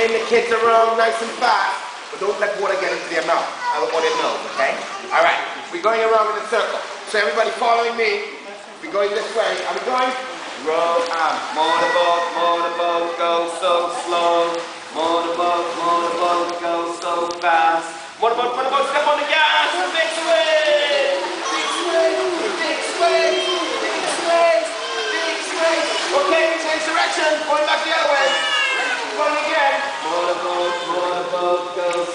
spin the kids around nice and fast, but don't let water get into their mouth or their nose, okay? All right, we're going around in a circle. So everybody following me. We're going this way. Are we going? Row arm. Motorboat, go so slow. Motorboat, go so fast. Motorboat, step on the gas. Big swing. Big swing. Big swing. Big swing. Big swing. Okay, change direction. Going back the other way. Going again. Motorboat, go